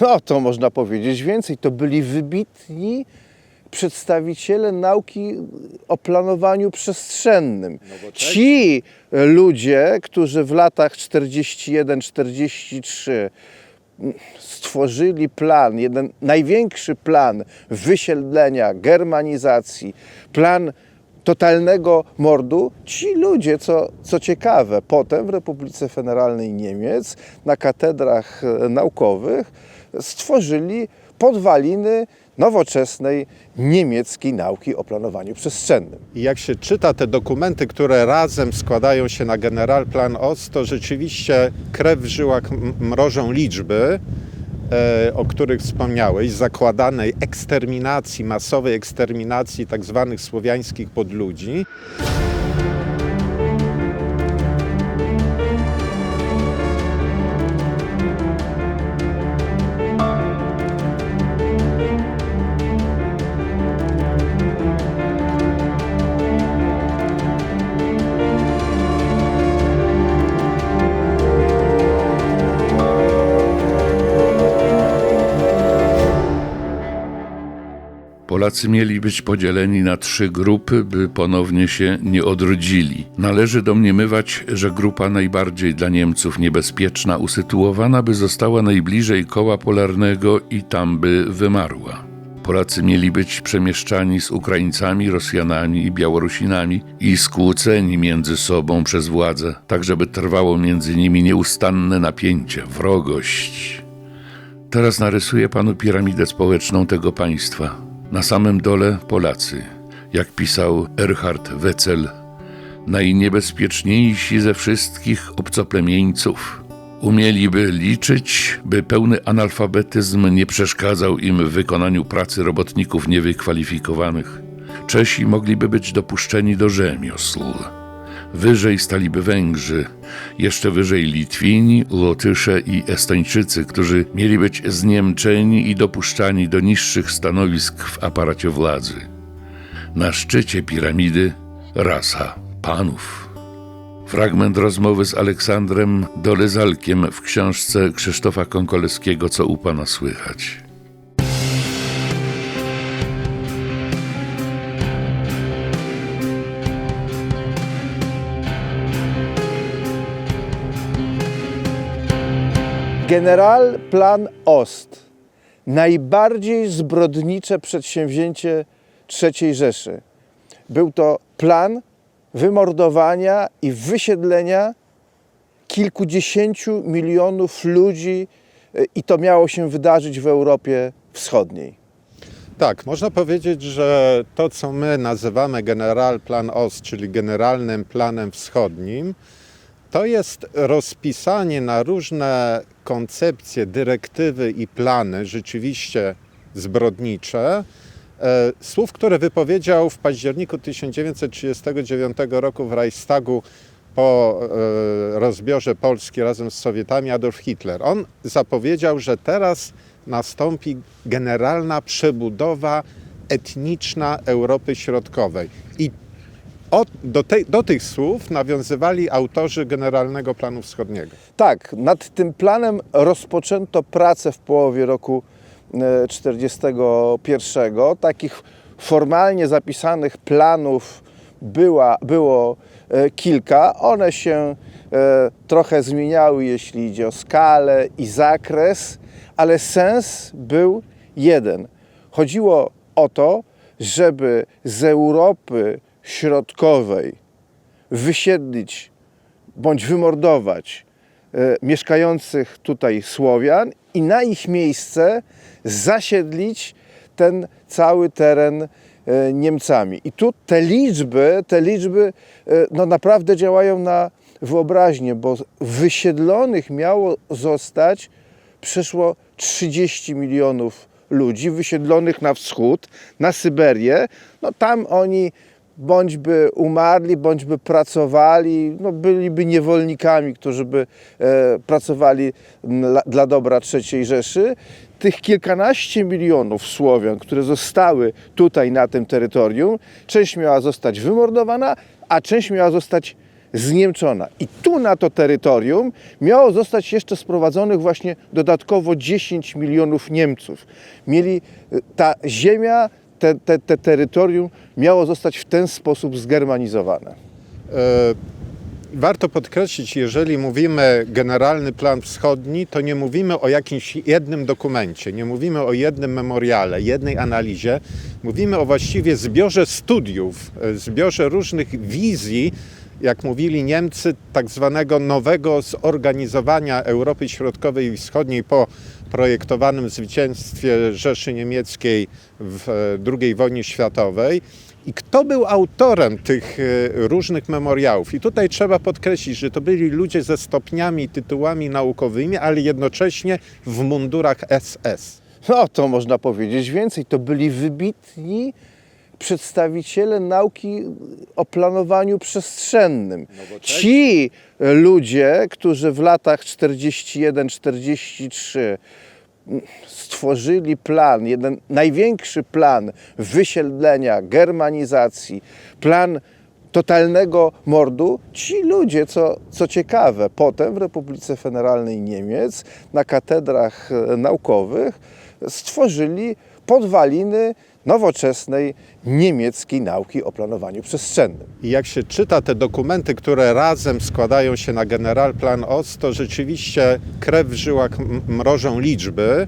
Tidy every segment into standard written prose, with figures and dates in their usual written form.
No to można powiedzieć więcej. To byli wybitni przedstawiciele nauki o planowaniu przestrzennym. Ci ludzie, którzy w latach 41-43 stworzyli plan, jeden największy plan wysiedlenia, germanizacji, plan totalnego mordu, ci ludzie, co ciekawe, potem w Republice Federalnej Niemiec na katedrach naukowych stworzyli podwaliny nowoczesnej niemieckiej nauki o planowaniu przestrzennym. I jak się czyta te dokumenty, które razem składają się na Generalplan Ost, to rzeczywiście krew w żyłach mrożą liczby, o których wspomniałeś, zakładanej eksterminacji, masowej eksterminacji tak zwanych słowiańskich podludzi. Polacy mieli być podzieleni na 3 grupy, by ponownie się nie odrodzili. Należy domniemywać, że grupa najbardziej dla Niemców niebezpieczna, usytuowana by została najbliżej koła polarnego i tam by wymarła. Polacy mieli być przemieszczani z Ukraińcami, Rosjanami i Białorusinami i skłóceni między sobą przez władzę, tak żeby trwało między nimi nieustanne napięcie, wrogość. Teraz narysuję panu piramidę społeczną tego państwa. Na samym dole Polacy, jak pisał Erhard Wetzel, najniebezpieczniejsi ze wszystkich obcoplemieńców. Umieliby liczyć, by pełny analfabetyzm nie przeszkadzał im w wykonaniu pracy robotników niewykwalifikowanych. Czesi mogliby być dopuszczeni do rzemiosł. Wyżej staliby Węgrzy, jeszcze wyżej Litwini, Lotysze i Estończycy, którzy mieli być zniemczeni i dopuszczani do niższych stanowisk w aparacie władzy. Na szczycie piramidy rasa panów. Fragment rozmowy z Aleksandrem Dolezalkiem w książce Krzysztofa Konkolewskiego Co u pana słychać. Generalplan Ost. Najbardziej zbrodnicze przedsięwzięcie III Rzeszy. Był to plan wymordowania i wysiedlenia kilkudziesięciu milionów ludzi i to miało się wydarzyć w Europie Wschodniej. Tak, można powiedzieć, że to, co my nazywamy Generalplan Ost, czyli Generalnym Planem Wschodnim, to jest rozpisanie na różne koncepcje, dyrektywy i plany rzeczywiście zbrodnicze, słów, które wypowiedział w październiku 1939 roku w Reichstagu po rozbiorze Polski razem z Sowietami Adolf Hitler. On zapowiedział, że teraz nastąpi generalna przebudowa etniczna Europy Środkowej. I do tych słów nawiązywali autorzy Generalnego Planu Wschodniego. Tak, nad tym planem rozpoczęto pracę w połowie roku 1941. Takich formalnie zapisanych planów było kilka. One się trochę zmieniały, jeśli idzie o skalę i zakres, ale sens był jeden. Chodziło o to, żeby z Europy Środkowej wysiedlić bądź wymordować mieszkających tutaj Słowian i na ich miejsce zasiedlić ten cały teren Niemcami. I tu te liczby no naprawdę działają na wyobraźnię, bo wysiedlonych miało zostać przeszło 30 milionów ludzi wysiedlonych na wschód, na Syberię. No tam oni bądź by umarli, bądź by pracowali, no byliby niewolnikami, którzy by pracowali dla dobra III Rzeszy. Tych kilkanaście milionów Słowian, które zostały tutaj na tym terytorium, część miała zostać wymordowana, a część miała zostać zniemczona. I tu na to terytorium miało zostać jeszcze sprowadzonych właśnie dodatkowo 10 milionów Niemców. Ta ziemia, te terytorium miało zostać w ten sposób zgermanizowane. Warto podkreślić, jeżeli mówimy generalny plan wschodni, to nie mówimy o jakimś jednym dokumencie, nie mówimy o jednym memoriale, jednej analizie. Mówimy o właściwie zbiorze studiów, zbiorze różnych wizji, jak mówili Niemcy, tak zwanego nowego zorganizowania Europy Środkowej i Wschodniej po projektowanym zwycięstwie Rzeszy Niemieckiej w II wojnie światowej. I kto był autorem tych różnych memoriałów? I tutaj trzeba podkreślić, że to byli ludzie ze stopniami i tytułami naukowymi, ale jednocześnie w mundurach SS. No to można powiedzieć więcej. To byli wybitni przedstawiciele nauki o planowaniu przestrzennym. Ci ludzie, którzy w latach 41-43 stworzyli plan, jeden największy plan wysiedlenia, germanizacji, plan totalnego mordu, ci ludzie, co ciekawe, potem w Republice Federalnej Niemiec na katedrach naukowych stworzyli podwaliny nowoczesnej niemieckiej nauki o planowaniu przestrzennym. I jak się czyta te dokumenty, które razem składają się na Generalplan Ost, to rzeczywiście krew w żyłach mrożą liczby,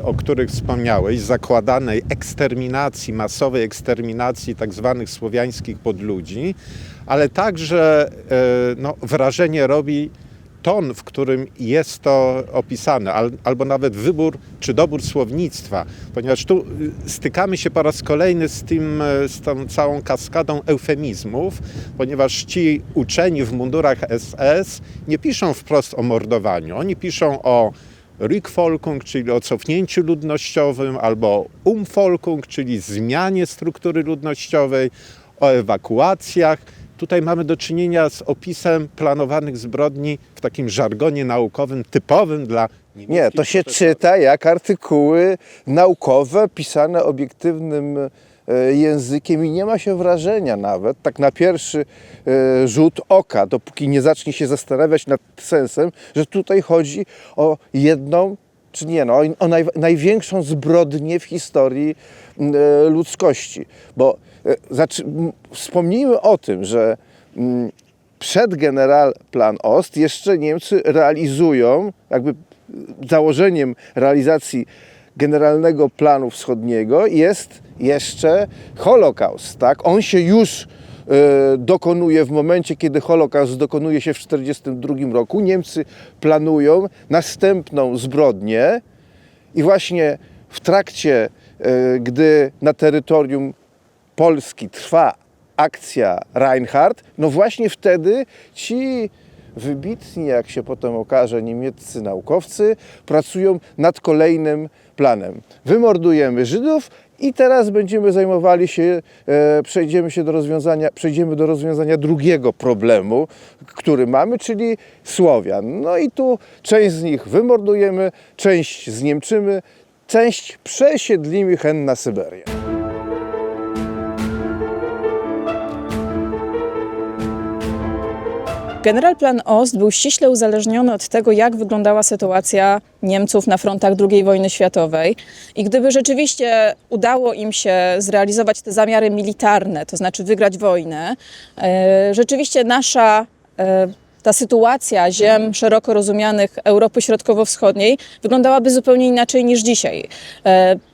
o których wspomniałeś, zakładanej eksterminacji, masowej eksterminacji tak zwanych słowiańskich podludzi, ale także wrażenie robi ton, w którym jest to opisane, albo nawet wybór czy dobór słownictwa, ponieważ tu stykamy się po raz kolejny z tą całą kaskadą eufemizmów, ponieważ ci uczeni w mundurach SS nie piszą wprost o mordowaniu, oni piszą o Rückvolkung, czyli o cofnięciu ludnościowym, albo Umvolkung, czyli zmianie struktury ludnościowej, o ewakuacjach. Tutaj mamy do czynienia z opisem planowanych zbrodni w takim żargonie naukowym typowym dla niemieckich Nie, to się profesorów. czyta jak artykuły naukowe pisane obiektywnym językiem i nie ma się wrażenia nawet, tak na pierwszy rzut oka, dopóki nie zacznie się zastanawiać nad sensem, że tutaj chodzi o jedną, czy nie, o największą zbrodnię w historii ludzkości. Bo wspomnijmy o tym, że przed Generalplan Ost jeszcze Niemcy realizują, jakby założeniem realizacji Generalnego Planu Wschodniego jest jeszcze Holokaust. Tak? On się już dokonuje w momencie, kiedy Holokaust dokonuje się w 1942 roku. Niemcy planują następną zbrodnię i właśnie w trakcie, gdy na terytorium Polski trwa akcja Reinhardt, no właśnie wtedy ci wybitni, jak się potem okaże, niemieccy naukowcy pracują nad kolejnym planem. Wymordujemy Żydów i teraz będziemy zajmowali się, przejdziemy do rozwiązania drugiego problemu, który mamy, czyli Słowian. No i tu część z nich wymordujemy, część zniemczymy, część przesiedlimy hen na Syberię. Generalplan Ost był ściśle uzależniony od tego, jak wyglądała sytuacja Niemców na frontach II wojny światowej. I gdyby rzeczywiście udało im się zrealizować te zamiary militarne, to znaczy wygrać wojnę, rzeczywiście ta sytuacja ziem szeroko rozumianych Europy Środkowo-Wschodniej wyglądały zupełnie inaczej niż dzisiaj.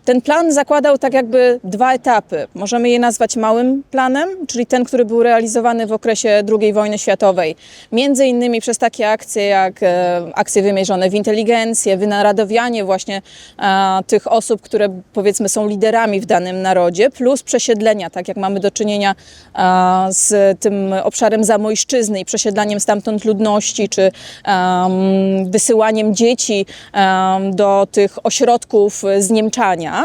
Ten plan zakładał tak jakby dwa etapy. Możemy je nazwać małym planem, czyli ten, który był realizowany w okresie II wojny światowej. Między innymi przez takie akcje jak akcje wymierzone w inteligencję, wynaradowianie właśnie tych osób, które powiedzmy są liderami w danym narodzie, plus przesiedlenia, tak jak mamy do czynienia z tym obszarem Zamojszczyzny i przesiedlaniem stamtąd ludności, czy wysyłaniem dzieci do tych ośrodków zniemczania.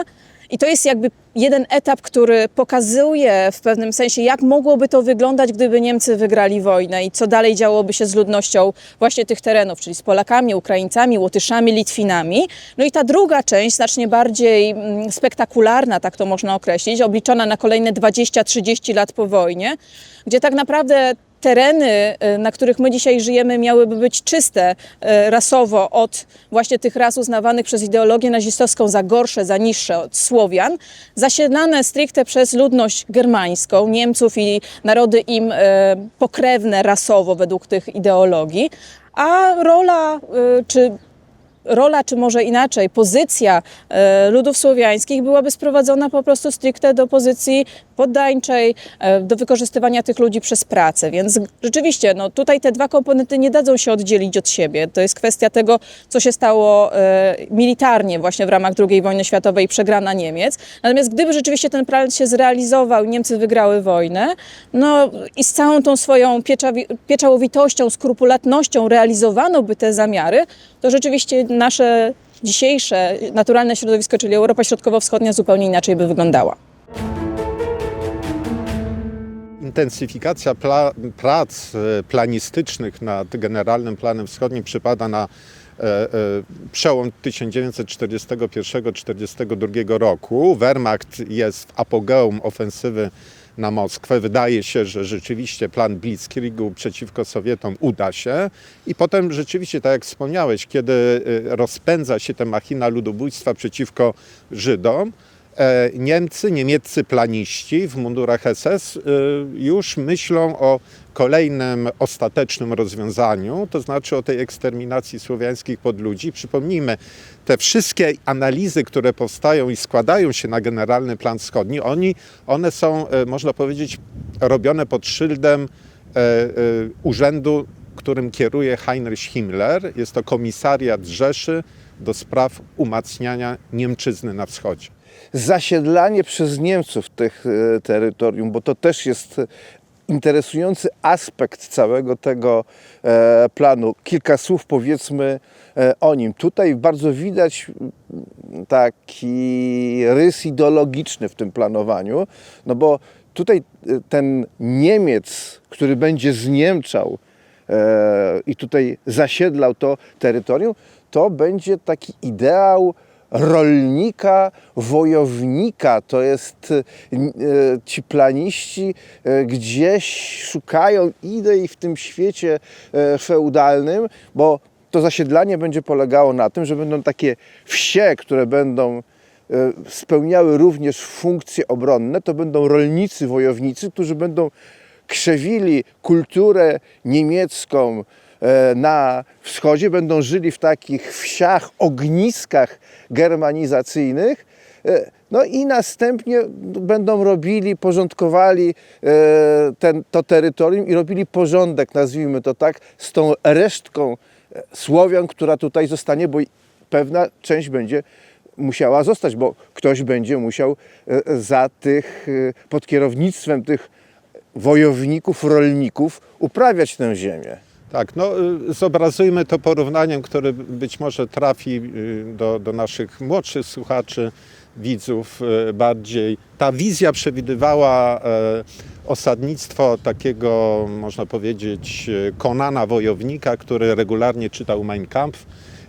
I to jest jakby jeden etap, który pokazuje w pewnym sensie, jak mogłoby to wyglądać, gdyby Niemcy wygrali wojnę i co dalej działoby się z ludnością właśnie tych terenów, czyli z Polakami, Ukraińcami, Łotyszami, Litwinami. No i ta druga część, znacznie bardziej spektakularna, tak to można określić, obliczona na kolejne 20-30 lat po wojnie, gdzie tak naprawdę tereny, na których my dzisiaj żyjemy, miałyby być czyste rasowo od właśnie tych ras uznawanych przez ideologię nazistowską za gorsze, za niższe od Słowian, zasiedlane stricte przez ludność germańską, Niemców i narody im pokrewne rasowo według tych ideologii, a rola, czy może inaczej, pozycja ludów słowiańskich byłaby sprowadzona po prostu stricte do pozycji poddańczej, do wykorzystywania tych ludzi przez pracę. Więc rzeczywiście no, tutaj te dwa komponenty nie dadzą się oddzielić od siebie. To jest kwestia tego, co się stało militarnie właśnie w ramach II wojny światowej i przegrana Niemiec. Natomiast gdyby rzeczywiście ten plan się zrealizował i Niemcy wygrały wojnę, no i z całą tą swoją pieczołowitością, skrupulatnością realizowano by te zamiary, to rzeczywiście nasze dzisiejsze naturalne środowisko, czyli Europa Środkowo-Wschodnia, zupełnie inaczej by wyglądała. Intensyfikacja prac planistycznych nad Generalnym Planem Wschodnim przypada na przełom 1941-1942 roku. Wehrmacht jest w apogeum ofensywy na Moskwę. Wydaje się, że rzeczywiście plan Blitzkriegu przeciwko Sowietom uda się i potem rzeczywiście, tak jak wspomniałeś, kiedy rozpędza się ta machina ludobójstwa przeciwko Żydom, niemieccy planiści w mundurach SS już myślą o kolejnym ostatecznym rozwiązaniu, to znaczy o tej eksterminacji słowiańskich podludzi. Przypomnijmy, te wszystkie analizy, które powstają i składają się na Generalny Plan Wschodni, one są, można powiedzieć, robione pod szyldem urzędu, którym kieruje Heinrich Himmler. Jest to Komisariat Rzeszy do spraw umacniania Niemczyzny na wschodzie. Zasiedlanie przez Niemców tych terytorium, bo to też jest interesujący aspekt całego tego planu. Kilka słów powiedzmy o nim. Tutaj bardzo widać taki rys ideologiczny w tym planowaniu, no bo tutaj ten Niemiec, który będzie zniemczał i tutaj zasiedlał to terytorium, to będzie taki ideał rolnika, wojownika. To jest ci planiści gdzieś szukają idei w tym świecie feudalnym, bo to zasiedlanie będzie polegało na tym, że będą takie wsie, które będą spełniały również funkcje obronne. To będą rolnicy, wojownicy, którzy będą krzewili kulturę niemiecką na wschodzie, będą żyli w takich wsiach, ogniskach germanizacyjnych, no i następnie będą robili, porządkowali to terytorium i robili porządek, nazwijmy to tak, z tą resztką Słowian, która tutaj zostanie, bo pewna część będzie musiała zostać, bo ktoś będzie musiał pod kierownictwem tych wojowników, rolników uprawiać tę ziemię. Tak, no zobrazujmy to porównaniem, które być może trafi do naszych młodszych słuchaczy, widzów bardziej. Ta wizja przewidywała osadnictwo takiego, można powiedzieć, Konana wojownika, który regularnie czytał Mein Kampf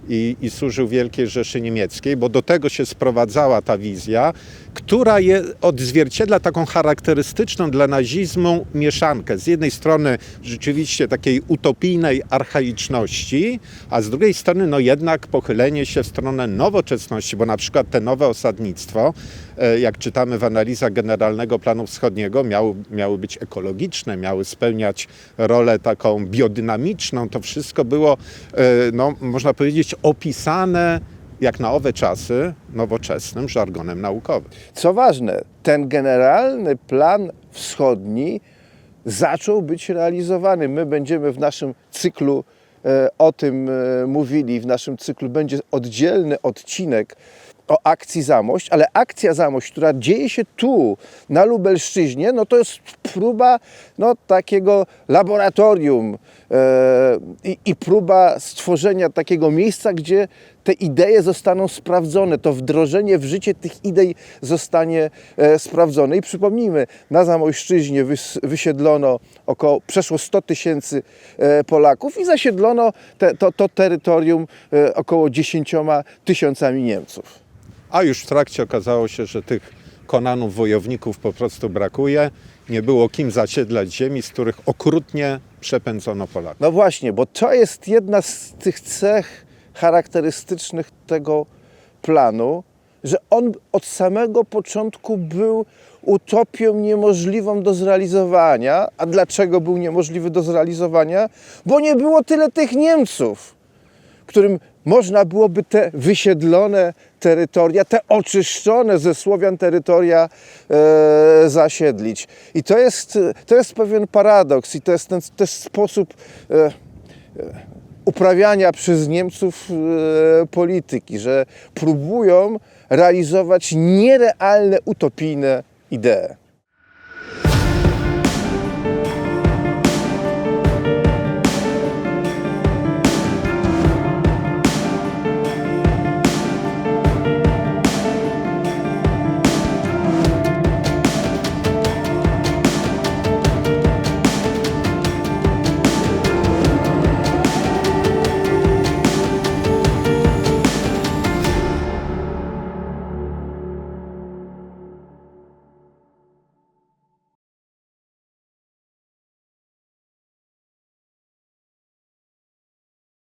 i służył Wielkiej Rzeszy Niemieckiej, bo do tego się sprowadzała ta wizja, która odzwierciedla taką charakterystyczną dla nazizmu mieszankę. Z jednej strony rzeczywiście takiej utopijnej archaiczności, a z drugiej strony no jednak pochylenie się w stronę nowoczesności, bo na przykład te nowe osadnictwo, jak czytamy w analizach Generalnego Planu Wschodniego, miały być ekologiczne, miały spełniać rolę taką biodynamiczną. To wszystko było, no, można powiedzieć, opisane jak na owe czasy nowoczesnym żargonem naukowym. Co ważne, ten Generalny Plan Wschodni zaczął być realizowany. My będziemy w naszym cyklu o tym mówili. W naszym cyklu będzie oddzielny odcinek o akcji Zamość, ale akcja Zamość, która dzieje się tu, na Lubelszczyźnie, no to jest próba takiego laboratorium i próba stworzenia takiego miejsca, gdzie te idee zostaną sprawdzone, to wdrożenie w życie tych idei zostanie sprawdzone. I przypomnijmy, na Zamojszczyźnie wysiedlono przeszło 100 000 Polaków i zasiedlono to terytorium około 10 000 Niemców. A już w trakcie okazało się, że tych konanów, wojowników po prostu brakuje. Nie było kim zasiedlać ziemi, z których okrutnie przepędzono Polaków. No właśnie, bo to jest jedna z tych cech charakterystycznych tego planu, że on od samego początku był utopią niemożliwą do zrealizowania. A dlaczego był niemożliwy do zrealizowania? Bo nie było tyle tych Niemców, którym można byłoby te wysiedlone terytoria, te oczyszczone ze Słowian terytoria zasiedlić. I to jest pewien paradoks i to jest ten też sposób uprawiania przez Niemców polityki, że próbują realizować nierealne, utopijne idee.